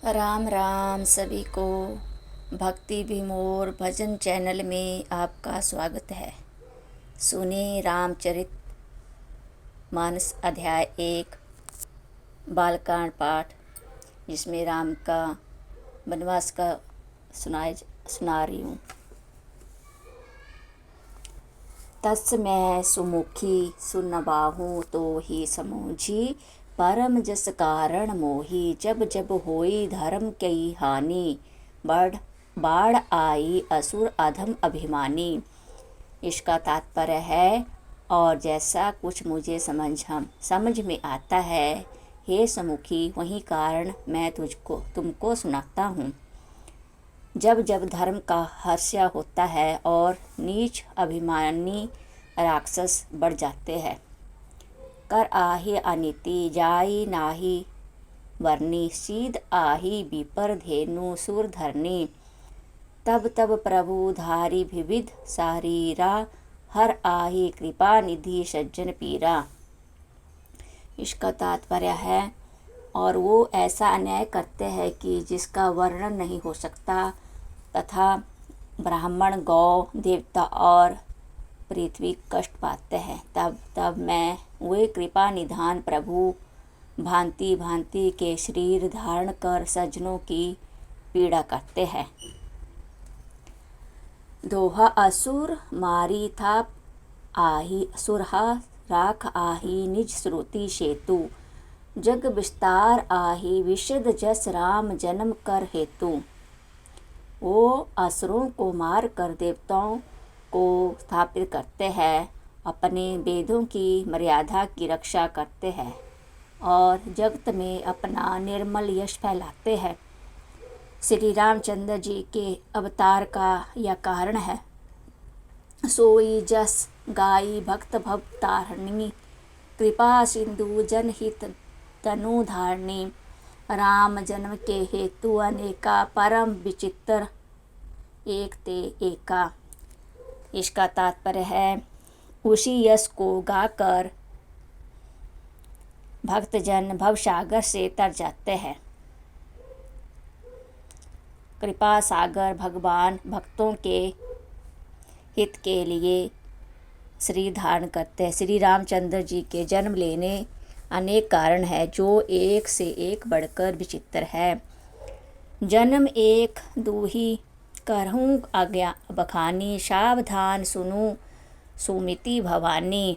राम राम सभी को। भक्ति विमोर भजन चैनल में आपका स्वागत है। सुने रामचरित मानस अध्याय 1 बालकांड पाठ, जिसमें राम का वनवास का सुना रही हूँ। तस्मै सुमुखी सुनबाहु तो ही समूझी, परम जस कारण मोही, जब जब होई धर्म कई हानि, बाढ़ आई असुर अधम अभिमानी। इसका तात्पर्य है, और जैसा कुछ मुझे समझ में आता है, हे समुखी, वही कारण मैं तुमको सुनाता हूँ। जब जब धर्म का हर्ष्य होता है और नीच अभिमानी राक्षस बढ़ जाते हैं, कर आही अनिति जाई नाही वर्णी, सीध आही विपर धेनु सुर धरनी, तब तब प्रभु धारी विविध शारीरा, हर आही कृपा निधि सज्जन पीरा। इसका तात्पर्य है, और वो ऐसा अन्याय करते हैं कि जिसका वर्णन नहीं हो सकता, तथा ब्राह्मण, गौ, देवता और पृथ्वी कष्ट पाते हैं। तब मैं वे कृपा निधान प्रभु भांति भांति के शरीर धारण कर सज्जनों की पीड़ा करते हैं। दोहा असुर मारी था आही, सुरहा राख आही निज श्रुति सेतु, जग विस्तार आही विशद जस राम जन्म कर हेतु। वो असुरों को मार कर देवताओं को स्थापित करते हैं, अपने वेदों की मर्यादा की रक्षा करते हैं और जगत में अपना निर्मल यश फैलाते हैं। श्री रामचंद्र जी के अवतार का यह कारण है। सोई जस गाई भक्त भव तारणी, कृपा सिंधु जनहित तनु धारणी, राम जन्म के हेतु अनेका, परम विचित्र एक ते एका। इसका तात्पर्य है, उसी यश को गाकर भक्तजन भवसागर से तर जाते हैं। कृपा सागर भगवान भक्तों के हित के लिए शरीर धारण करते हैं। श्री रामचंद्र जी के जन्म लेने अनेक कारण है, जो एक से एक बढ़कर विचित्र है। जन्म एक दूही करहूँ आज्ञा बखानी, सावधान सुनूं सुमिति भवानी,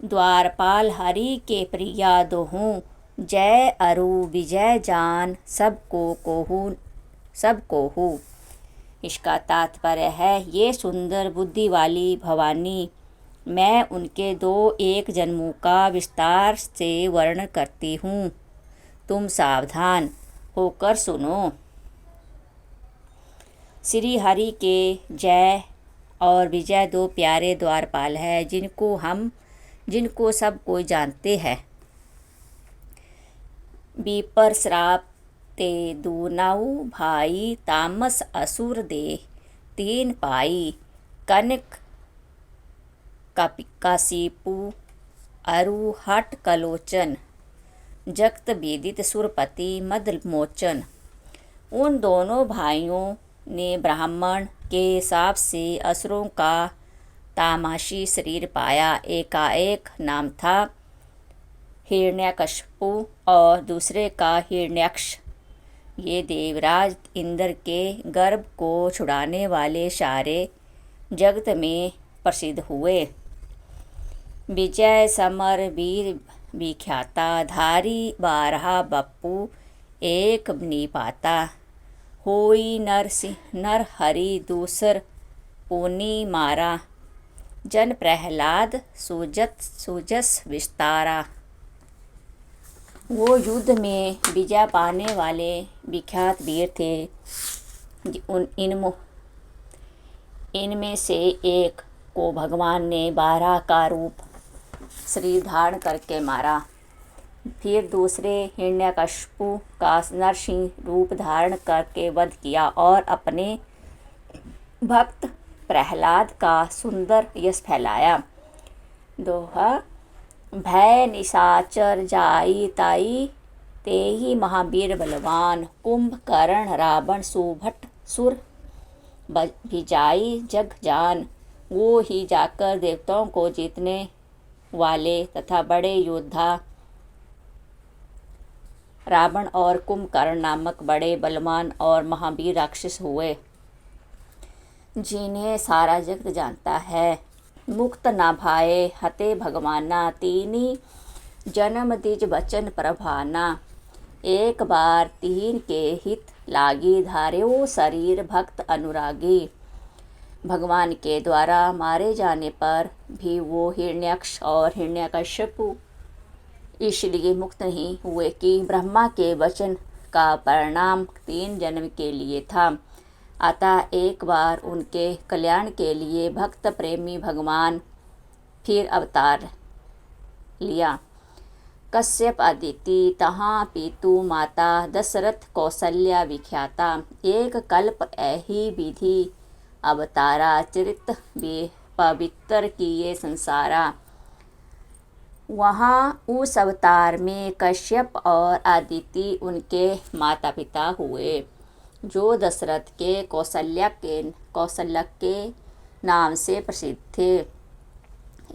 द्वारपाल हरि के प्रिया दोहूँ, जय अरु विजय जान सबको कोहू। इसका तात्पर्य है, ये सुंदर बुद्धि वाली भवानी, मैं उनके 2-1 जन्मों का विस्तार से वर्णन करती हूँ, तुम सावधान होकर सुनो। श्री हरि के जय और विजय 2 प्यारे द्वारपाल है, जिनको सब कोई जानते हैं। विपर श्राप ते दूनाऊ भाई, तामस असुर दे 3 पाई, कनक काशीपु अरु हट कलोचन, जगत विदित सुरपति मद मोचन। उन दोनों भाइयों ने ब्राह्मण के शाप से असुरों का तामसी शरीर पाया। एकाएक नाम था हिरण्यकशिपु और दूसरे का हिरण्याक्ष। ये देवराज इंद्र के गर्भ को छुड़ाने वाले सारे जगत में प्रसिद्ध हुए। विजय समर वीर विख्याता, धारी 12 बप्पू एक निपाता, होई नर हरि दूसर पुनि मारा, जन प्रहलाद सुजस विस्तारा। वो युद्ध में विजय पाने वाले विख्यात वीर थे। इनमें से एक को भगवान ने 12 का रूप शरीर धारण करके मारा। फिर दूसरे हिरण्यकशिपु का नरसिंह रूप धारण करके वध किया और अपने भक्त प्रहलाद का सुंदर यश फैलाया। दोहा भय निशाचर जाई ताई, तेहि महावीर बलवान, कुंभकर्ण रावण सुभट सुर भिजाई जग जान। वो ही जाकर देवताओं को जीतने वाले तथा बड़े योद्धा रावण और कुंभकर्ण नामक बड़े बलवान और महावीर राक्षस हुए, जिन्हें सारा जगत जानता है। मुक्त ना भाए हते भगवाना, तीनी जन्म दिज बचन प्रभाना। एक बार तीन के हित लागी, धार्यो शरीर भक्त अनुरागी। भगवान के द्वारा मारे जाने पर भी वो हिरण्याक्ष और हिरण्यकश्यप इसलिए मुक्त नहीं हुए कि ब्रह्मा के वचन का परिणाम 3 जन्म के लिए था। अतः एक बार उनके कल्याण के लिए भक्त प्रेमी भगवान फिर अवतार लिया। कश्यप अदिति तहाँ पितु माता, दशरथ कौशल्या विख्याता। एक कल्प ऐही विधि अवतारा, चरित पवित्र किए संसारा। वहाँ उस अवतार में कश्यप और अदिति उनके माता पिता हुए, जो दशरथ के कौशल्य के नाम से प्रसिद्ध थे।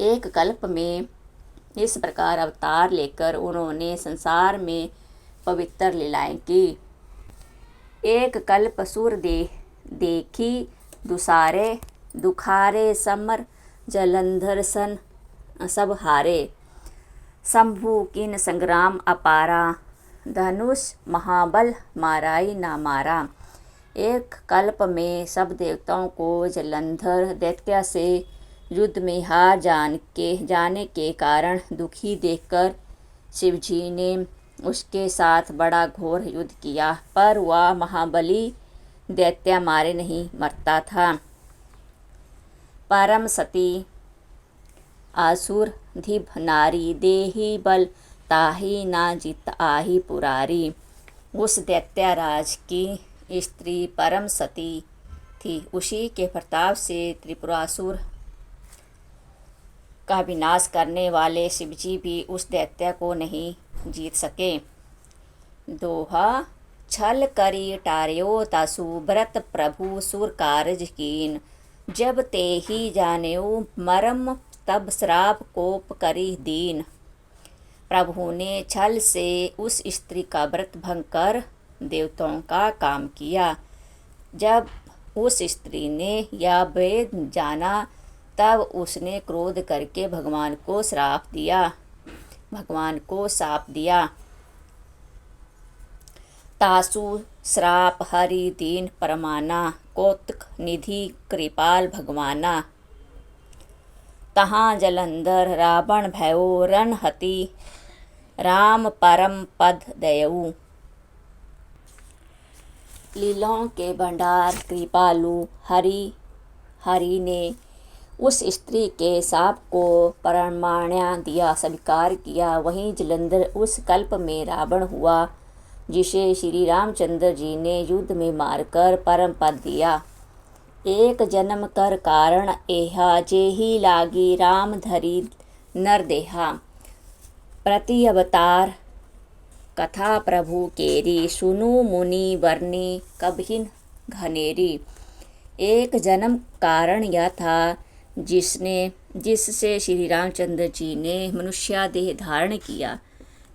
एक कल्प में इस प्रकार अवतार लेकर उन्होंने संसार में पवित्र लीलाएं की। एक कल्प सुर देखी दुसारे, दुखारे समर जलंधर सन सब हारे। शंभु किन संग्राम अपारा, धनुष महाबल माराई ना मारा। एक कल्प में सब देवताओं को जलंधर दैत्य से युद्ध में हार जाने के कारण दुखी देखकर शिवजी ने उसके साथ बड़ा घोर युद्ध किया, पर वह महाबली दैत्य मारे नहीं मरता था। परम सती आसुर धिभ नारी, देही बल ताही ना जित आही पुरारी। उस दैत्य राज की स्त्री परम सती थी। उसी के प्रताप से त्रिपुरासुर का विनाश करने वाले शिवजी भी उस दैत्य को नहीं जीत सके। दोहा छल करी टार्यो तासु, व्रत प्रभु सुर कारज कीन। जब ते ही जानेऊ मरम, तब श्राप कोप करी दीन। प्रभु ने छल से उस स्त्री का व्रत भंग कर देवताओं का काम किया। जब उस स्त्री ने यह वेद जाना, तब उसने क्रोध करके भगवान को शाप दिया। तासु श्राप हरि दीन परमाना, कौतुक निधि कृपाल भगवाना। तहाँ जलंधर रावण भयो रणहति, राम परम पद दयऊ। लीलाओं के भंडार कृपालु हरि ने उस स्त्री के शाप को प्रमाण्य दिया, स्वीकार किया। वहीं जलंधर उस कल्प में रावण हुआ, जिसे श्री रामचंद्र जी ने युद्ध में मारकर परम पद दिया। एक जन्म कर कारण एहा, जेहि लागी राम धरी नर देहा। प्रति अवतार कथा प्रभु केरी, सुनु मुनि वर्णी कबहिन घनेरी। एक जन्म कारण यह था जिससे श्री रामचंद्र जी ने मनुष्य देह धारण किया।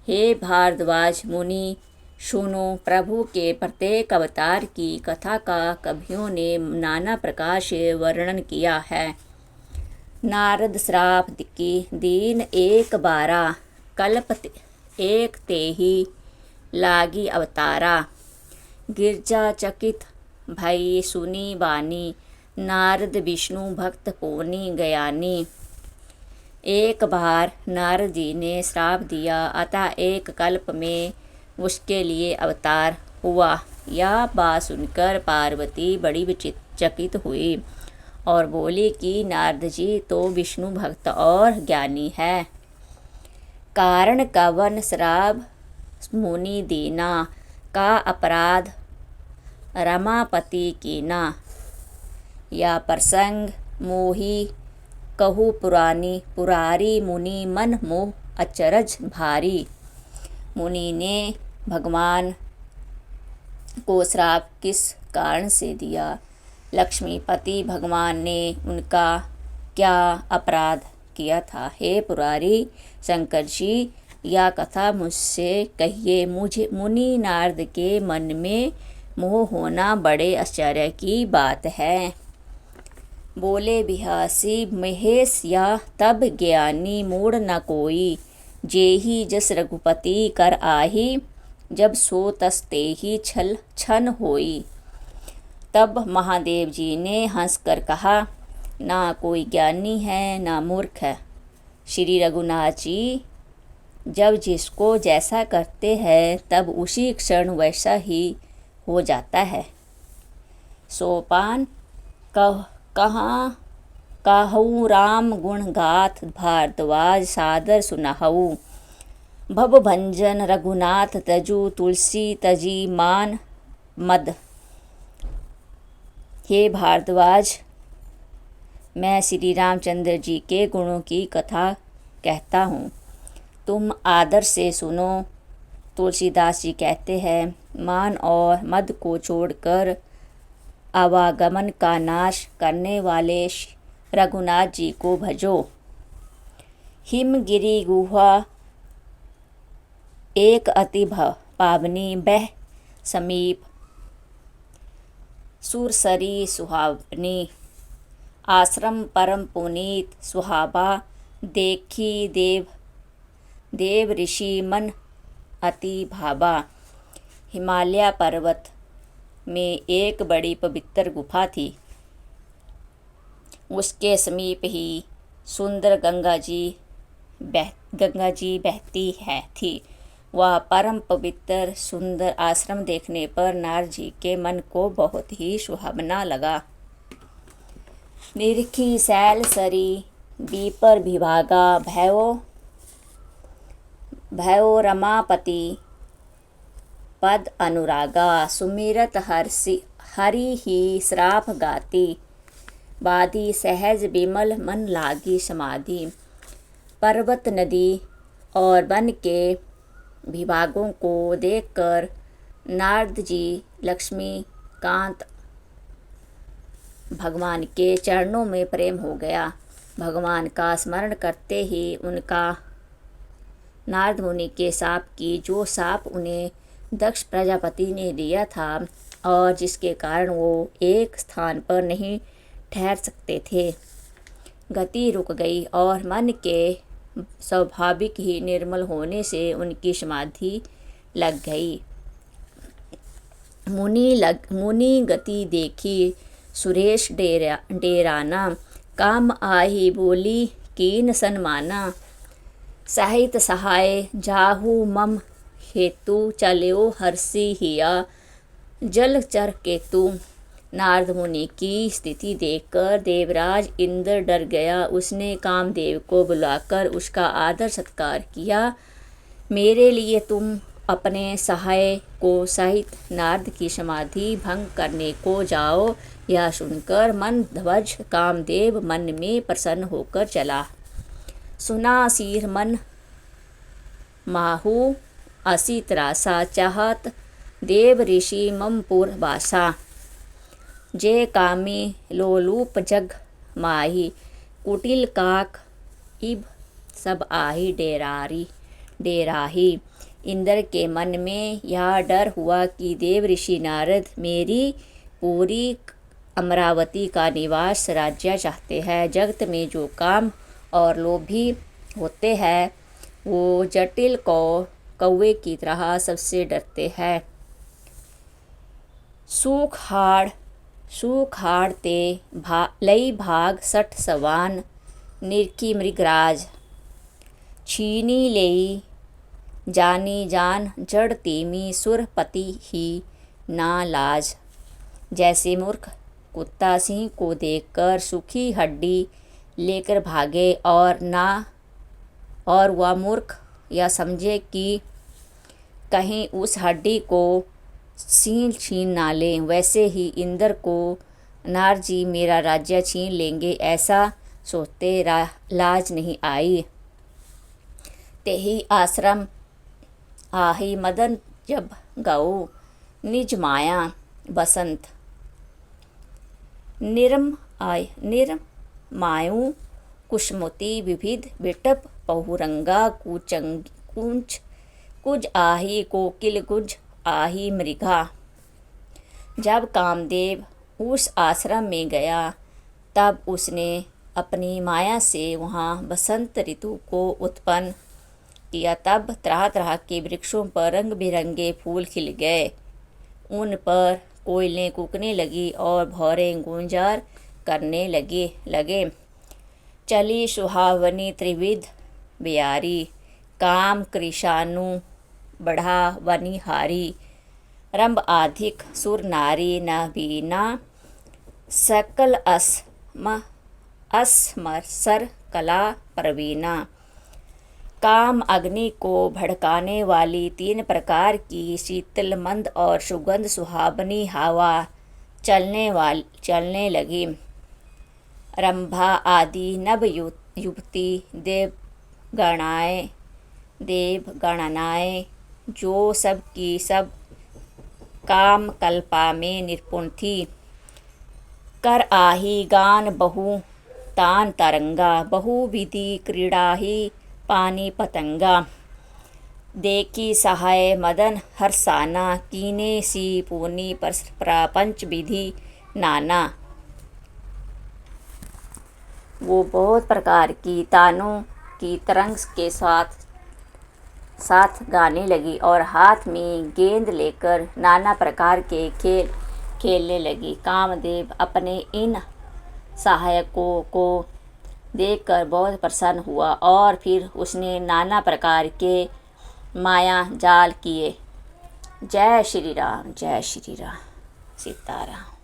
हे भारद्वाज मुनि सुनो, प्रभु के प्रत्येक अवतार की कथा का कवियों ने नाना प्रकार से वर्णन किया है। नारद श्राप की दीन एक बारा, कल्प एक तेहि लागी अवतारा। गिरजा चकित भई सुनी बानी, नारद विष्णु भक्त पोनी गयानी। एक बार नारद जी ने श्राप दिया, अतः एक कल्प में उसके लिए अवतार हुआ। यह बात सुनकर पार्वती बड़ी चकित हुई और बोली कि नारद जी तो विष्णु भक्त और ज्ञानी है। कारण कवन श्राप मुनि दीना, का अपराध रमापति कीना। या प्रसंग मोही कहू पुरारी, मुनि मन मोह अचरज भारी। मुनि ने भगवान को श्राप किस कारण से दिया? लक्ष्मीपति भगवान ने उनका क्या अपराध किया था? हे पुरारी शंकर जी, यह कथा मुझसे कहिए। मुझे मुनि नारद के मन में मोह होना बड़े आश्चर्य की बात है। बोले बिहासी महेश, या तब ज्ञानी मूढ़ न कोई, जेहि जस रघुपति कर आही, जब सो तस तेहि छल छन होई। तब महादेव जी ने हंसकर कहा, ना कोई ज्ञानी है ना मूर्ख है। श्री रघुनाथ जी जब जिसको जैसा करते हैं तब उसी क्षण वैसा ही हो जाता है। सोपान कहाँ कहूँ राम गुण गाथ, भारद्वाज सादर सुनहु। भव भंजन रघुनाथ तजु, तुलसी तजी मान मद। हे भारद्वाज, मैं श्री रामचंद्र जी के गुणों की कथा कहता हूँ, तुम आदर से सुनो। तुलसीदास जी कहते हैं, मान और मद को छोड़कर आवागमन का नाश करने वाले रघुनाथ जी को भजो। हिमगिरी गुहा एक अति पावनी, बह समीप सुरसरी सुहावनी। आश्रम परम पुनीत सुहावा, देखी देव ऋषि मन अति भावा। हिमालय पर्वत में एक बड़ी पवित्र गुफा थी। उसके समीप ही सुंदर गंगा जी बहती थी। वह परम पवित्र सुंदर आश्रम देखने पर नारद जी के मन को बहुत ही सुहावना लगा। निरखी शैल सरी बीपर विभागा, भयो रमापति पद अनुरागा। सुमिरत हरि ही श्राप गाती, बाधी सहज विमल मन लागी समाधि। पर्वत नदी और वन के विभागों को देखकर नारद जी लक्ष्मीकांत भगवान के चरणों में प्रेम हो गया। भगवान का स्मरण करते ही उनका नारद मुनि के साप की, जो साप उन्हें दक्ष प्रजापति ने दिया था और जिसके कारण वो एक स्थान पर नहीं ठहर सकते थे, गति रुक गई और मन के स्वाभाविक ही निर्मल होने से उनकी समाधि लग गई। मुनि गति देखी सुरेश डेराना, काम आही बोली कीन सन्माना। साहित सहाय जाहु मम हेतु, चलो हर्षि हिया जलचर केतु। नारद मुनि की स्थिति देखकर देवराज इंद्र डर गया। उसने कामदेव को बुलाकर उसका आदर सत्कार किया। मेरे लिए तुम अपने सहाय को सहित नारद की समाधि भंग करने को जाओ। यह सुनकर मंदध्वज कामदेव मन में प्रसन्न होकर चला। सुना सिर मन माहू, असी त्रासा चाहत देव ऋषि ममपुर वासा। जे कामी लोलूप जग माही, कुटिल काक इब सब आही डेराही। इंद्र के मन में यह डर हुआ कि देव ऋषि नारद मेरी पूरी अमरावती का निवास राज्य चाहते हैं। जगत में जो काम और लोभी होते हैं वो जटिल कौवे की तरह सबसे डरते हैं। सूखाड़ ते लई भाग सठ सवान, निरखी मृगराज छीनी लेई जानी जान। जड़ तीमी सुरपति ही ना लाज। जैसे मूर्ख कुत्ता सिंह को देखकर सूखी हड्डी लेकर भागे और वह मूर्ख यह समझे कि कहीं उस हड्डी को सिंह छीन ना ले, वैसे ही इंद्र को नारद जी मेरा राज्य छीन लेंगे ऐसा सोचते लाज नहीं आई। तेही आश्रम आही मदन जब गऊ निज माया बसंत। निर्मायु कुसुमती विविध बिटप पहुरंगा कुंज कुज आही कोकिल कुज आही मृगा। जब कामदेव उस आश्रम में गया तब उसने अपनी माया से वहाँ बसंत ऋतु को उत्पन्न किया। तब तरह तरह के वृक्षों पर रंग बिरंगे फूल खिल गए, उन पर कोयलें कूकने लगी और भौरे गुंजार करने लगे। चली सुहावनी त्रिविध बियारी, काम कृशानु बढ़ा वनिहारी। रंभ आधिक सुर नारी न बीना, सकल असमसर कला प्रवीणा। काम अग्नि को भड़काने वाली 3 प्रकार की शीतल मंद और सुगंध सुहावनी हवा चलने लगी। रंभा आदि नव युवती देवगणनाएं जो सब की सब काम कल्पा में निपुण थी। कर आही गान बहु तान तरंगा, बहुविधि क्रीड़ा ही पानी पतंगा। देखी सहाय मदन हर्षाना, कीने सी पूनी प्रपंच विधि नाना। वो बहुत प्रकार की तानों की तरंग के साथ गाने लगी और हाथ में गेंद लेकर नाना प्रकार के खेल खेलने लगी। कामदेव अपने इन सहायकों को देखकर बहुत प्रसन्न हुआ और फिर उसने नाना प्रकार के माया जाल किए। जय श्री राम, जय श्री राम, सीताराम।